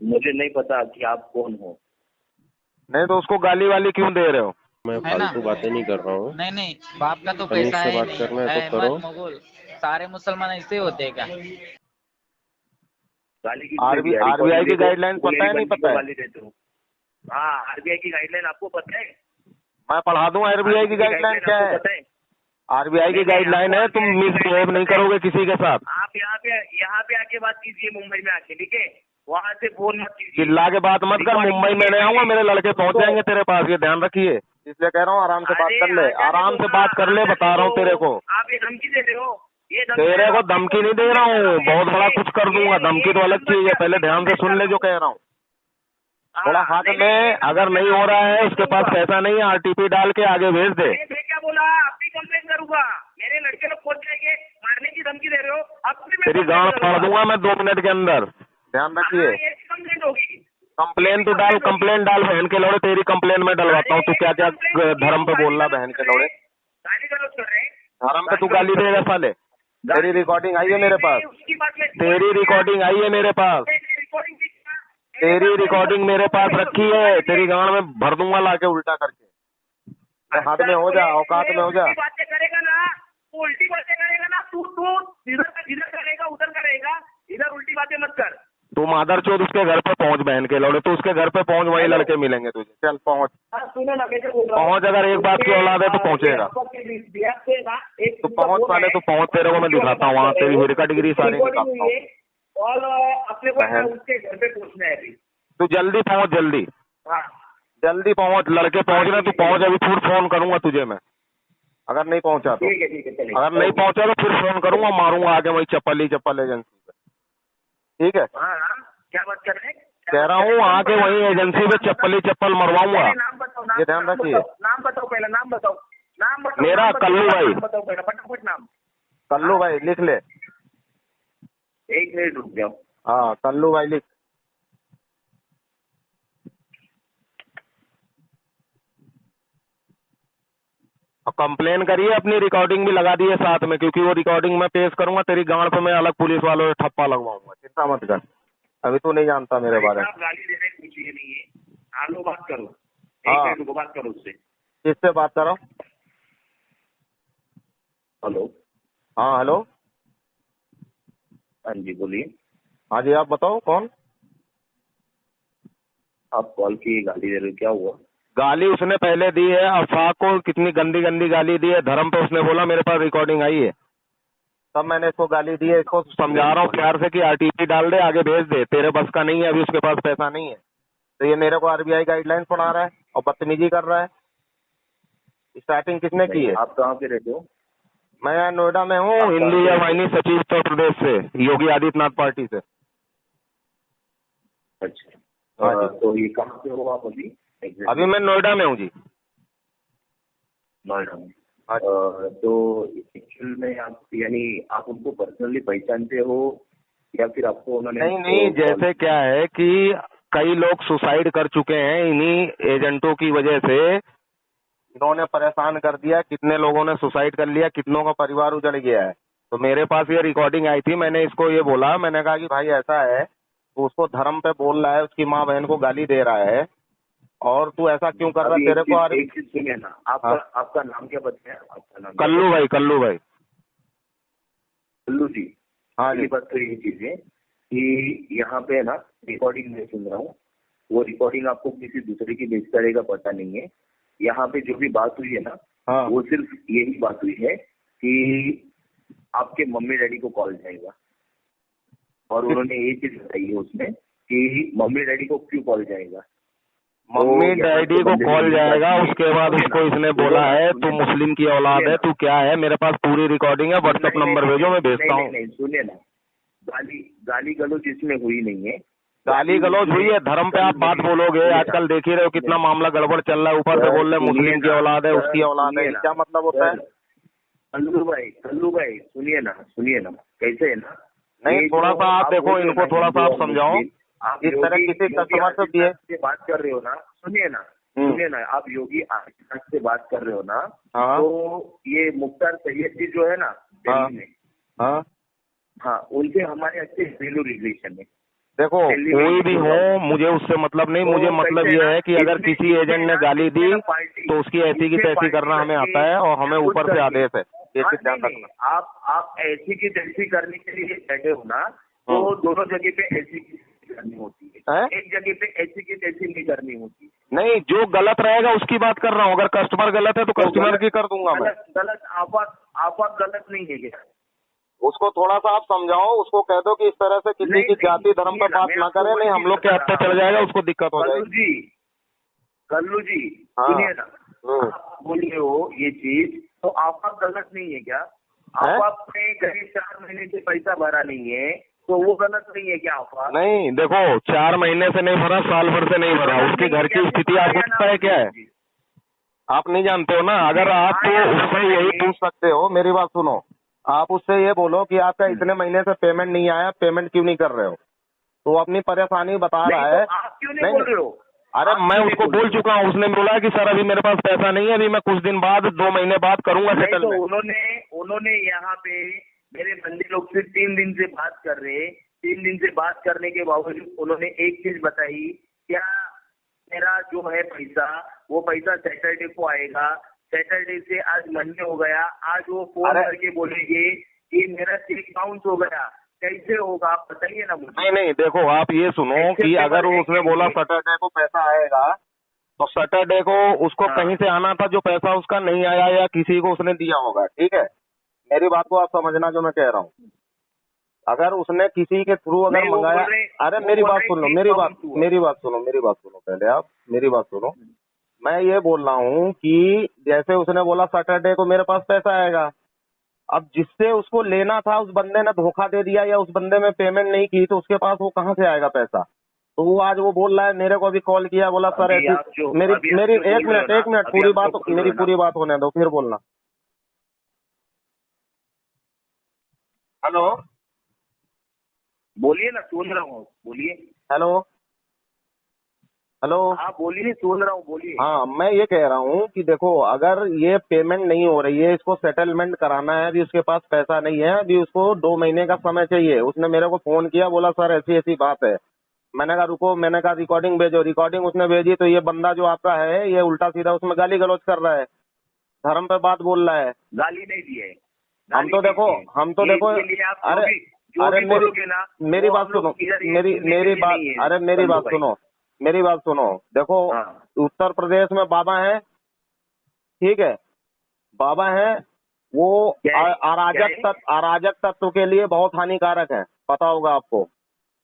मुझे नहीं पता कि आप कौन हो। नहीं तो उसको गाली वाली क्यों दे रहे हो? मैं है ना? फालतू बातें नहीं कर रहा हूँ। नहीं नहीं, बाप का तो तमीज पैसा से है बात नहीं। करना है तो अहमद करो। मुगल, सारे मुसलमान ऐसे होते हैं क्या? गाली किसने दिया? आरबीआई की रिकॉर्डिंग गाइडलाइन देखो, पता है नहीं बंदी पता को है? गाली देते हो। हाँ, आरबीआई की गाइडलाइन आपको पता है? मैं पढ़ा दूं आरबीआई की गाइडलाइन क्या है? आपको पता है? आरबीआई की गाइडलाइन है, तुम मिसबिहेव नहीं करोगे किसी के साथ। आप यहाँ पे आके बात कीजिए, मुंबई में आके, ठीक है? वहाँ से फोन मत कीजिए। चिल्ला के बात मत कर, मुंबई में नहीं आऊंगा, मेरे लड़के पहुंच जाएंगे तेरे पास, ये ध्यान रखिए। इसलिए कह रहा हूँ आराम से बात कर ले, आराम से बात कर ले, बता रहा हूँ तेरे को। आप ये धमकी दे रहे हो? ये तेरे को धमकी नहीं दे रहा हूँ, बहुत बड़ा कुछ कर दूंगा। धमकी तो अलग चीज है, पहले ध्यान से सुन ले जो कह रहा हूँ। थोड़ा हाथ में, अगर नहीं हो रहा है, उसके पास पैसा नहीं है, आरटीपी डाल के आगे भेज दे। मैं क्या बोला? अपनी कंप्लेन करूंगा, मेरे लड़के लोग पहुंच जाएंगे। मारने की धमकी दे रहे हो? तेरी गांड फाड़ दूंगा मैं 2 मिनट के अंदर, ध्यान रखिए। कंप्लेंट होगी। कंप्लेन तो डाल, कंप्लेन डाल बहन के लौड़े, तेरी कंप्लेन में डलवाता हूँ। तू क्या क्या धर्म पे बोल रहा बहन के लौड़े? गाली गलौज कर रहे हैं। धर्म पे तू गाली देगा साले? तेरी रिकॉर्डिंग आई है मेरे पास, तेरी रिकॉर्डिंग आई है मेरे पास, तेरी रिकॉर्डिंग मेरे पास रखी है। तेरी गांड में भर दूंगा लाके उल्टा करके। हाथ में हो जा, औकात में हो जा। बातें करेगा ना, तू उल्टी बातें करेगा ना, तू इधर करेगा, उधर करेगा, इधर उल्टी बातें मत कर। तू मादर चोद उसके घर पे पहुंच बहन के लौड़े, तू उसके घर पे पहुंच, वही लड़के मिलेंगे तुझे। चल पहुंच, सुनो ना, कैसे बोल रहा हूं? पहुंच, अगर एक बात की औलाद है तो पहुंचेगा। तू पहुंच पहले, तू पहुंच, तेरे को मैं दिखाता हूँ वहाँ तेरी हिरका डिग्री सारी दिखाता हूँ। और अपने को उसके घर पे पहुंचना है अभी। तू जल्दी पहुंच, जल्दी हाँ, जल्दी पहुंच, लड़के पहुंच रहे, तू पहुंच, अभी फिर फोन करूंगा तुझे मैं, अगर नहीं पहुंचा तो। ठीक है चलिए। अगर नहीं पहुंचा तो फिर फोन करूंगा, मारूंगा आगे वही चप्पल एजेंसी पे, ठीक है? हाँ, क्या बात कर रहे हैं? कह रहा हूँ आके वही एजेंसी पे चप्पल मरवाऊंगा, नाम बताओ, ये ध्यान रखिए। नाम बताओ पहले, नाम बताओ। मेरा कल्लू भाई। बताओ पहले, फटाफट नाम। कल्लू भाई लिख ले। 1 मिनट रुक जाओ। हाँ, कल्लू भाई लिख। कंप्लेन करिए, अपनी रिकॉर्डिंग भी लगा दिए साथ में, क्योंकि वो रिकॉर्डिंग मैं पेश करूंगा, तेरी गांड पे मैं अलग पुलिस वालों से ठप्पा लगवाऊंगा। चिंता मत कर, अभी तू नहीं जानता मेरे बारे में। गाली देने की कुछ ये नहीं है। आलो बात करो, हाँ। 1 मिनट रुको, बात करो उससे। किससे बात करो? हेलो। हाँ हेलो। हाँ जी, बोलिए। हाँ जी, आप बताओ कौन? आप कॉल की गाली दे रहे हो, क्या हुआ? गाली उसने पहले दी है, अफवाह को कितनी गंदी गंदी गाली दी है। धर्म पे उसने बोला मेरे पास रिकॉर्डिंग आई है, तब मैंने इसको गाली दी है। इसको समझा रहा हूँ प्यार से कि आरटीपी डाल दे, आगे भेज दे। तेरे बस का नहीं है, अभी उसके पास पैसा नहीं है, तो ये मेरे को आरबीआई गाइडलाइन पढ़ा रहा है और बदतमीजी कर रहा है। स्टार्टिंग किसने की है? आप कहाँ पे रहते हो? मैं नोएडा में हूँ, हिंदू या वाहिनी सचिव उत्तर प्रदेश से, योगी आदित्यनाथ पार्टी से। अच्छा, हाँ जी। तो ये कहाँ पे हो आप अभी? अभी मैं नोएडा में हूँ जी। नोएडा में? हाँ। तो एक्चुअल में आप, यानी आप उनको पर्सनली पहचानते हो या फिर आपको उन्होंने? नहीं, जैसे क्या है कि कई लोग सुसाइड कर चुके हैं इन्हीं एजेंटों की वजह से। इन्होंने परेशान कर दिया, कितने लोगों ने सुसाइड कर लिया, कितनों का परिवार उजड़ गया है। तो मेरे पास ये रिकॉर्डिंग आई थी, मैंने इसको ये बोला, मैंने कहा कि भाई ऐसा है, तो उसको धर्म पे बोल रहा है, उसकी माँ बहन को गाली दे रहा है, और तू ऐसा क्यों कर रहा है? तेरे को एक चीज सुनिए ना, आपका नाम क्या बताया? आपका नाम? कल्लू भाई। कल्लू जी। हाँ जी। बात तो यही चीज है कि यहाँ पे ना रिकॉर्डिंग मैं सुन रहा हूँ, वो रिकॉर्डिंग आपको किसी दूसरे की बेच करेगा पता नहीं है। यहाँ पे जो भी बात हुई है ना, हाँ। वो सिर्फ यही बात हुई है कि आपके मम्मी डैडी को कॉल जाएगा, और उन्होंने ये चीज बताई है उसमें कि मम्मी डैडी को क्यों कॉल जाएगा। मम्मी डैडी को कॉल जाएगा, उसके बाद उसको इसने बोला है तू मुस्लिम की औलाद है, तू क्या है, मेरे पास पूरी रिकॉर्डिंग है, व्हाट्सएप नंबर भेजो, मैं भेजता हूँ। नहीं, सुनिए ना, गाली गलौज इसमें हुई नहीं है। गाली गलौज हुई है, धर्म पे आप बात बोलोगे। आजकल देख ही रहे हो कितना मामला गड़बड़ चल रहा है, ऊपर से बोल रहे मुस्लिम की औलाद है, उसकी औलाद है, क्या मतलब होता है? कल्लू भाई सुनिए ना, कैसे है ना, नहीं, थोड़ा सा आप देखो, इनको थोड़ा सा आप समझाओ। इस तरह किसी कस्टमर से बात कर रहे हो ना, सुनिए ना, आप योगी आदित्यनाथ से बात कर रहे हो ना, हाँ। तो ये मुख्तार सैयद जी जो है ना दिल्ली में, हाँ, हाँ, उनसे हमारे अच्छे घरेलू रिलेशन है। देखो कोई भी हो, मुझे उससे मतलब नहीं, मुझे मतलब ये है कि अगर किसी एजेंट ने गाली दी तो उसकी ऐसी की तैसी करना हमें आता है और हमें ऊपर से आदेश है, ये चीज ध्यान रखना। आप ऐसी की तैसी करने के लिए बैठे हो ना, तो दोनों जगह पे ऐसी की तैसी करनी होती है, एक जगह पे ऐसी की तैसी नहीं करनी होती। नहीं, जो गलत रहेगा उसकी बात कर रहा हूँ। अगर कस्टमर गलत है तो कस्टमर की कर दूंगा मैं। गलत आप गलत नहीं है क्या? उसको थोड़ा सा आप समझाओ, उसको कह दो कि इस तरह से किसी की जाति धर्म पे बात ना करे, नहीं हम लोग के हत्या चल जाएगा, उसको दिक्कत हो जाएगी। कल्लू जी हाँ। सुनिए ना, आप बोल रहे हो ये चीज, तो आपका गलत नहीं है क्या? आपने करीब 4 महीने से पैसा भरा नहीं है, तो वो गलत नहीं है क्या आपका? नहीं, देखो 4 महीने से नहीं भरा, साल भर से नहीं भरा, उसके घर की स्थिति आपको पता है क्या है? आप नहीं जानते हो ना। अगर आप तो उससे यही पूछ सकते हो, मेरी बात सुनो, आप उससे ये बोलो कि आपका इतने महीने से पेमेंट नहीं आया, पेमेंट क्यों नहीं कर रहे हो? तो वो अपनी परेशानी बता रहा है। तो आप क्यों नहीं बोल रहे हो? अरे मैं उसको बोल चुका हूँ, उसने बोला कि सर अभी मेरे पास पैसा नहीं है, अभी मैं कुछ दिन बाद 2 महीने बाद करूंगा सेटलमेंट। तो उन्होंने यहाँ पे मेरे बंदे लोग से 3 दिन से बात कर रहे, 3 दिन से बात करने के बावजूद उन्होंने एक चीज बताई, क्या मेरा जो है पैसा, वो पैसा सैटरडे को आएगा। सैटरडे से आज मंडे हो गया, आज वो फोन करके बोलेंगे कि मेरा चेक बाउंस हो गया, कैसे होगा आप बताइए ना मुझे। नहीं, देखो आप ये सुनो कि अगर उसने बोला सैटरडे को पैसा आएगा, तो सैटरडे को उसको कहीं से आना था, जो पैसा उसका नहीं आया या किसी को उसने दिया होगा, ठीक है? मेरी बात को आप समझना जो मैं कह रहा हूँ। अगर उसने किसी के थ्रू अगर मंगाया, अरे मेरी बात सुन लो, मेरी बात सुनो पहले आप मेरी बात सुनो। मैं ये बोल रहा हूँ कि जैसे उसने बोला सैटरडे को मेरे पास पैसा आएगा, अब जिससे उसको लेना था उस बंदे ने धोखा दे दिया या उस बंदे में पेमेंट नहीं की, तो उसके पास वो कहाँ से आएगा पैसा? तो वो आज वो बोल रहा है, मेरे को अभी कॉल किया, बोला सर ऐसी मेरी एक मिनट पूरी बात होने दो, फिर बोलना। हेलो, बोलिए ना, सुन रहा हूँ, बोलिए। हेलो, हाँ बोलिए, सुन रहा हूँ, बोलिए। हाँ, मैं ये कह रहा हूँ कि देखो अगर ये पेमेंट नहीं हो रही है, इसको सेटलमेंट कराना है, अभी उसके पास पैसा नहीं है, अभी उसको 2 महीने का समय चाहिए। उसने मेरे को फोन किया, बोला सर ऐसी ऐसी बात है। मैंने कहा रुको, मैंने कहा रिकॉर्डिंग भेजो। रिकॉर्डिंग उसने भेजी, तो ये बंदा जो आपका है ये उल्टा सीधा उसमें गाली गलौज कर रहा है, धर्म पे बात बोल रहा है। गाली नहीं दी है, हम तो देखो अरे मेरी बात सुनो, मेरी बात सुनो। देखो उत्तर प्रदेश में बाबा है, ठीक है, बाबा है, वो अराजक तत्व के लिए बहुत हानिकारक है, पता होगा आपको।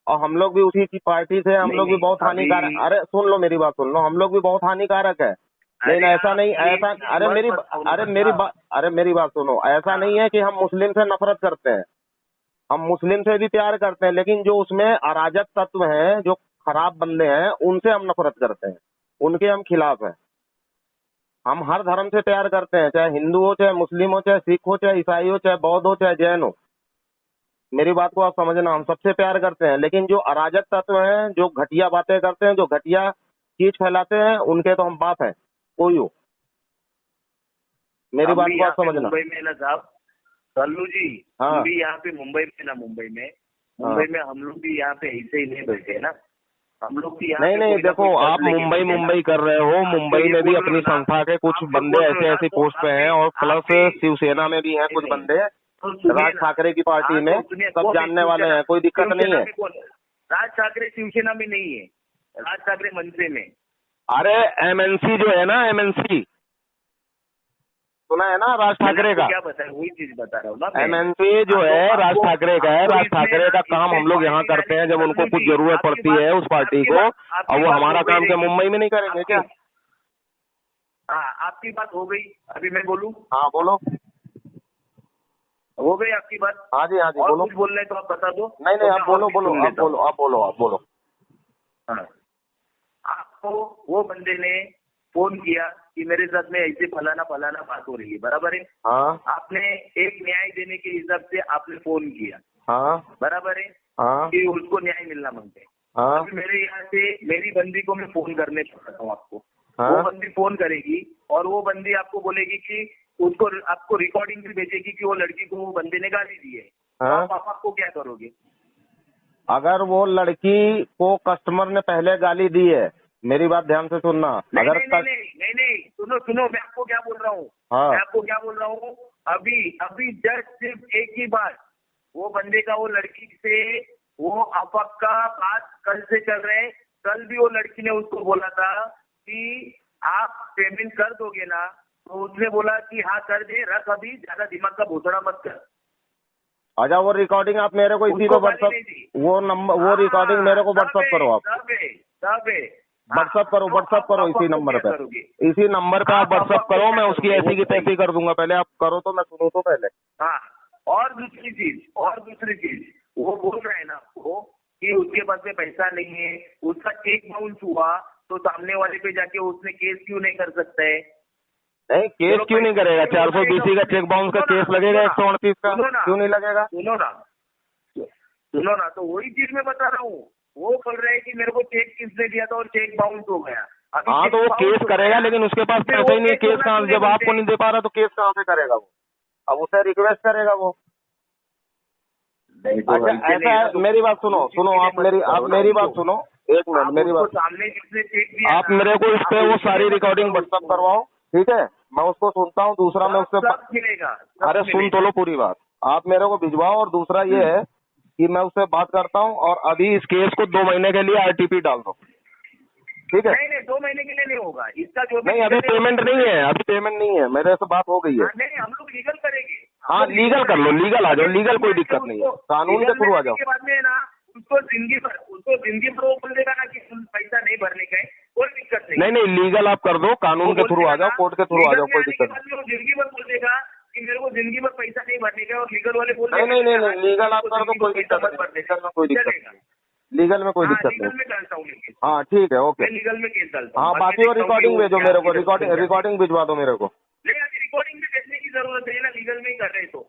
और हम लोग भी उसी की पार्टी से, हम लोग भी बहुत हानिकारक। अरे सुन लो, मेरी बात सुन लो, हम लोग भी बहुत हानिकारक है, लेकिन ऐसा नहीं, ऐसा मेरी बात सुनो, ऐसा नहीं है कि हम मुस्लिम से नफरत करते हैं, हम मुस्लिम से भी प्यार करते हैं, लेकिन जो उसमें अराजक तत्व हैं, जो खराब बंदे हैं, उनसे हम नफरत करते हैं, उनके हम खिलाफ हैं। हम हर धर्म से प्यार करते हैं, चाहे हिंदू हो, चाहे मुस्लिम हो, चाहे सिख हो, चाहे ईसाई हो, चाहे बौद्ध हो, चाहे जैन हो। मेरी बात को आप समझना, हम सबसे प्यार करते हैं, लेकिन जो अराजक तत्व हैं, जो घटिया बातें करते हैं, जो घटिया चीज फैलाते हैं, उनके तो हम बाप हैं, कोई हो। मेरी बात को आप समझना। मुंबई में ना साहब, कल्लू जी, हम भी यहाँ पे मुंबई में हम लोग भी यहाँ पे ऐसे ही नहीं बैठे ना, हम लोग भी नहीं, देखो आप मुंबई कर रहे हो, मुंबई में भी अपनी संस्था के कुछ बंदे ऐसे पोस्ट पे हैं, और प्लस शिवसेना में भी हैं कुछ बंदे, राज ठाकरे की पार्टी में, सब जानने वाले हैं, कोई दिक्कत नहीं है। राज ठाकरे शिवसेना में नहीं है, राज ठाकरे मनसे में। अरे एमएनसी जो है ना, एमएनसी सुना है ना राज ठाकरे का? क्या बताया, वही चीज बता रहा हूँ ना। एमएनसी जो है राज ठाकरे का है, राज ठाकरे का काम हम लोग यहाँ करते हैं, जब उनको कुछ जरूरत पड़ती है उस पार्टी को, और वो हमारा काम क्या मुंबई में नहीं करेंगे क्या? हाँ, आपकी बात हो गई, अभी मैं बोलूँ? हाँ बोलो। हो गई आपकी बात? हाँ जी बोलो। कुछ बोलना है तो आप बता दो। नहीं आप बोलो। हाँ, आपको वो बंदे ने फोन किया कि मेरे साथ में ऐसे फलाना बात हो रही है, बराबर है? हाँ। आपने एक न्याय देने के हिसाब से आपने फोन किया, हाँ, बराबर है? हाँ, कि उसको न्याय मिलना मांगते हैं। हाँ। अभी मेरे यहाँ से मेरी बंदी को मैं फोन करने चाहता हूँ आपको, हाँ? वो बंदी फोन करेगी और वो बंदी आपको बोलेगी कि उसको आपको रिकॉर्डिंग भी भेजेगी कि वो लड़की को वो बंदे ने गाली दी है, हाँ? तो आप आपको क्या करोगे? अगर वो लड़की को कस्टमर ने पहले गाली दी है, मेरी बात ध्यान से सुनना। नहीं अगर नहीं, सुनो मैं आपको क्या बोल रहा हूँ। हाँ। मैं आपको क्या बोल रहा हूँ, अभी जस्ट सिर्फ एक ही बात, वो बंदे का वो लड़की से वो आपक का बात कल से चल रहे हैं। कल भी वो लड़की ने उसको बोला था कि आप पेमेंट कर दोगे ना, तो उसने बोला कि हाँ कर दे, रख, अभी ज्यादा दिमाग का भोसड़ा मत कर। अच्छा, वो रिकॉर्डिंग आप मेरे को इसी पे व्हाट्सअप, वो नंबर, वो रिकॉर्डिंग मेरे को व्हाट्सअप करो आप। व्हाट्सअप करो इसी नंबर पे, इसी नंबर पे आप व्हाट्सअप करो। मैं उसकी ऐसी की तैसी कर दूंगा। पहले आप करो तो मैं सुनूं तो पहले। हाँ, और दूसरी चीज वो बोल रहा है ना आपको कि उसके पास में पैसा नहीं है, उसका चेक बाउंस हुआ तो सामने वाले पे जाके उसने केस क्यों नहीं कर सकता है? नहीं, केस क्यों नहीं करेगा? 420 का चेक बाउंस का केस लगेगा, 138 का क्यों नहीं लगेगा? सुनो ना, तो वही चीज मैं बता रहा हूँ। वो बोल रहे हैं कि मेरे को चेक किसने दिया था और चेक बाउंस हो गया। हाँ, तो वो केस करेगा, लेकिन उसके पास पैसा ही नहीं। केस कहाँ, जब आपको नहीं दे पा रहा तो केस कहाँ से करेगा वो? अब उसे रिक्वेस्ट करेगा वो। अच्छा, ऐसा है, मेरी बात सुनो, आप मेरी बात सुनो, एक मिनट मेरी बात। सामने जिसने चेक दिया, आप मेरे को इस पे वो सारी रिकॉर्डिंग व्हाट्सअप करवाओ, ठीक है? मैं उसको सुनता हूँ। दूसरा मैं उससे अरे सुन तो लो पूरी बात। आप मेरे को भिजवाओ, और दूसरा ये है कि मैं उससे बात करता हूँ, और अभी इस केस को 2 महीने के लिए आरटीपी डाल दो, ठीक है? नहीं 2 महीने के लिए नहीं होगा इसका। जो नहीं, अभी पेमेंट नहीं है, मेरे से बात हो गई है। नहीं, हम लोग लीगल करेंगे। हाँ, लीगल कर लो, लीगल आ जाओ, लीगल कोई दिक्कत नहीं है, कानून के थ्रू आ जाओ। के बाद में ना उसको जिंदगी भर वो बोल देगा ना कि पैसा नहीं भरने का है, कोई दिक्कत नहीं। नहीं, लीगल आप कर दो, कानून के थ्रू आ जाओ, कोर्ट के थ्रू आ जाओ, कोई दिक्कत नहीं। वो जिंदगी भर बोल देगा कि मेरे को जिंदगी भर पैसा नहीं भरने का, और लीगल वाले बोल नहीं, लीगल आप कर दो, कोई दिक्कत नहीं, लीगल में कोई दिक्कत नहीं, लीगल में कोई दिक्कत नहीं। लीगल में डालता हूँ, हाँ ठीक है, ओके। लीगल में केस डालता हूँ। हाँ, बाकी वो रिकॉर्डिंग भेजो मेरे को, रिकॉर्डिंग भिजवा दो मेरे को। नहीं, अभी रिकॉर्डिंग में भेजने की जरूरत है ना, लीगल में ही कर रहे तो।